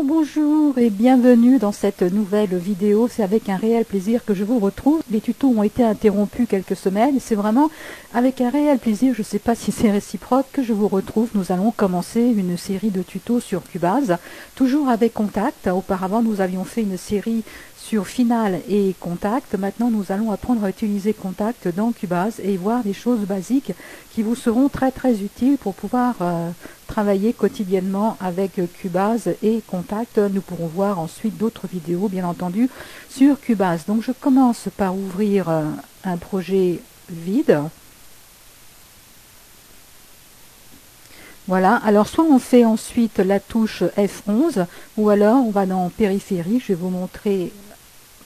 Bonjour et bienvenue dans cette nouvelle vidéo. C'est avec un réel plaisir que je vous retrouve. Les tutos ont été interrompus quelques semaines et c'est vraiment avec un réel plaisir, je ne sais pas si c'est réciproque, que je vous retrouve. Nous allons commencer une série de tutos sur Cubase, toujours avec Contact. Auparavant, nous avions fait une série sur Final et Contact. Maintenant, nous allons apprendre à utiliser Contact dans Cubase et voir des choses basiques qui vous seront très utiles pour pouvoir travailler quotidiennement avec Cubase et Contact. Nous pourrons voir ensuite d'autres vidéos, bien entendu, sur Cubase. Donc, je commence par ouvrir un projet vide. Voilà, alors soit on fait ensuite la touche F11, ou alors on va dans Périphérie. Je vais vous montrer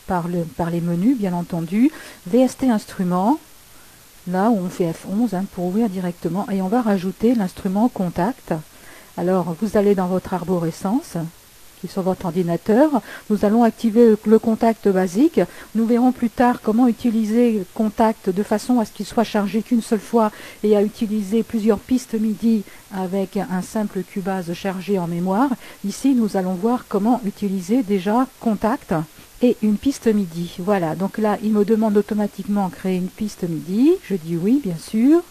par les menus, bien entendu. VST Instrument, là où on fait F11 pour ouvrir directement, et on va rajouter l'instrument Contact. Alors vous allez dans votre arborescence qui est sur votre ordinateur, nous allons activer le contact basique. Nous verrons plus tard comment utiliser Contact de façon à ce qu'il soit chargé qu'une seule fois et à utiliser plusieurs pistes MIDI avec un simple Cubase chargé en mémoire. Ici nous allons voir comment utiliser déjà Contact et une piste MIDI. Voilà, donc là il me demande automatiquement de créer une piste MIDI. Je dis oui, bien sûr.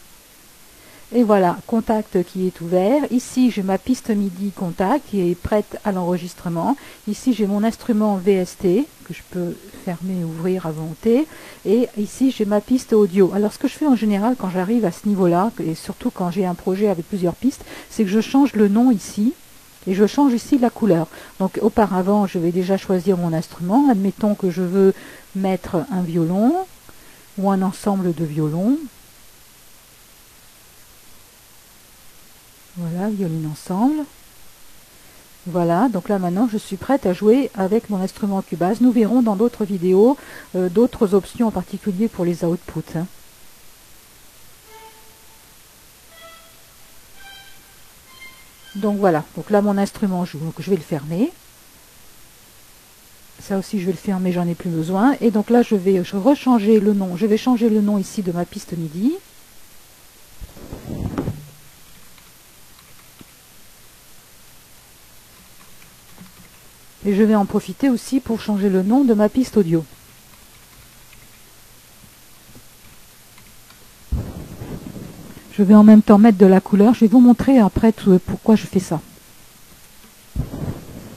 Et voilà, Contact qui est ouvert. Ici, j'ai ma piste MIDI Contact qui est prête à l'enregistrement. Ici, j'ai mon instrument VST que je peux fermer et ouvrir à volonté. Et ici, j'ai ma piste audio. Alors, ce que je fais en général quand j'arrive à ce niveau-là, et surtout quand j'ai un projet avec plusieurs pistes, c'est que je change le nom ici. Et je change ici la couleur. Donc, auparavant, je vais déjà choisir mon instrument. Admettons que je veux mettre un violon ou un ensemble de violons. Voilà, violon ensemble. Voilà, donc là maintenant je suis prête à jouer avec mon instrument Cubase. Nous verrons dans d'autres vidéos d'autres options en particulier pour les outputs. Donc voilà, donc là mon instrument joue, donc je vais le fermer. Ça aussi je vais le fermer, j'en ai plus besoin. Et donc là je vais rechanger le nom, je vais changer le nom ici de ma piste MIDI. Et je vais en profiter aussi pour changer le nom de ma piste audio. Je vais en même temps mettre de la couleur. Je vais vous montrer après pourquoi je fais ça.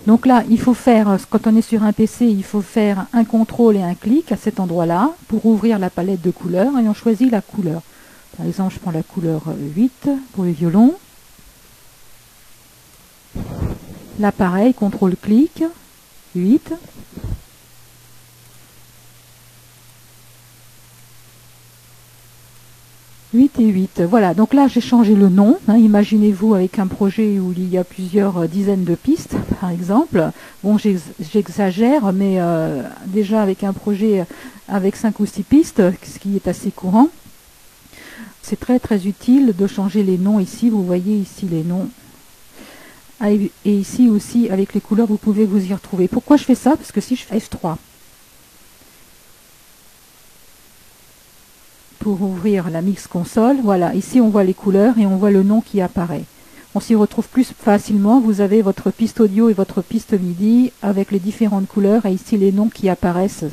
Donc là, il faut faire, quand on est sur un PC, il faut faire un contrôle et un clic à cet endroit-là pour ouvrir la palette de couleurs et on choisit la couleur. Par exemple, je prends la couleur 8 pour le violon. Là, pareil, contrôle-clic, 8. Et 8. Voilà, donc là j'ai changé le nom. Imaginez-vous avec un projet où il y a plusieurs dizaines de pistes, par exemple. Bon, j'exagère, mais déjà avec un projet avec 5 ou 6 pistes, ce qui est assez courant, c'est très utile de changer les noms ici. Vous voyez ici les noms. Et ici aussi, avec les couleurs, vous pouvez vous y retrouver. Pourquoi je fais ça? Parce que si je fais F3, pour ouvrir la mix console, voilà, ici on voit les couleurs et on voit le nom qui apparaît. On s'y retrouve plus facilement, vous avez votre piste audio et votre piste MIDI avec les différentes couleurs et ici les noms qui apparaissent.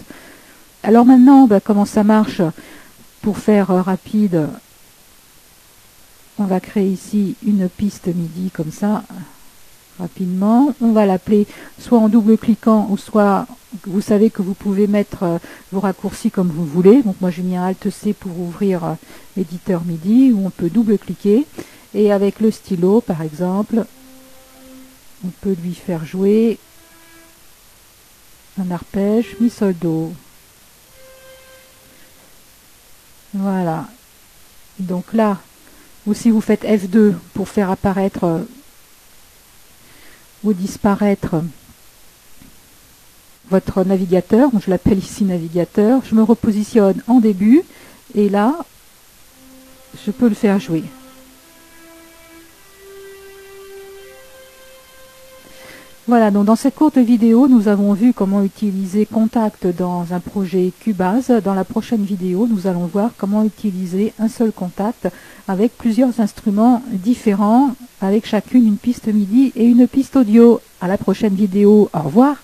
Alors maintenant, comment ça marche? Pour faire rapide, on va créer ici une piste MIDI comme ça, rapidement. On va l'appeler soit en double-cliquant ou soit, vous savez que vous pouvez mettre vos raccourcis comme vous voulez. Donc moi j'ai mis un Alt-C pour ouvrir l'éditeur MIDI où on peut double-cliquer. Et avec le stylo par exemple, on peut lui faire jouer un arpège Mi Sol Do. Voilà. Donc là, ou si vous faites F2 pour faire apparaître ou disparaître votre navigateur, je l'appelle ici navigateur, je me repositionne en début et là je peux le faire jouer. Voilà, donc dans cette courte vidéo, nous avons vu comment utiliser Contact dans un projet Cubase. Dans la prochaine vidéo, nous allons voir comment utiliser un seul Contact avec plusieurs instruments différents, avec chacune une piste MIDI et une piste audio. À la prochaine vidéo, au revoir.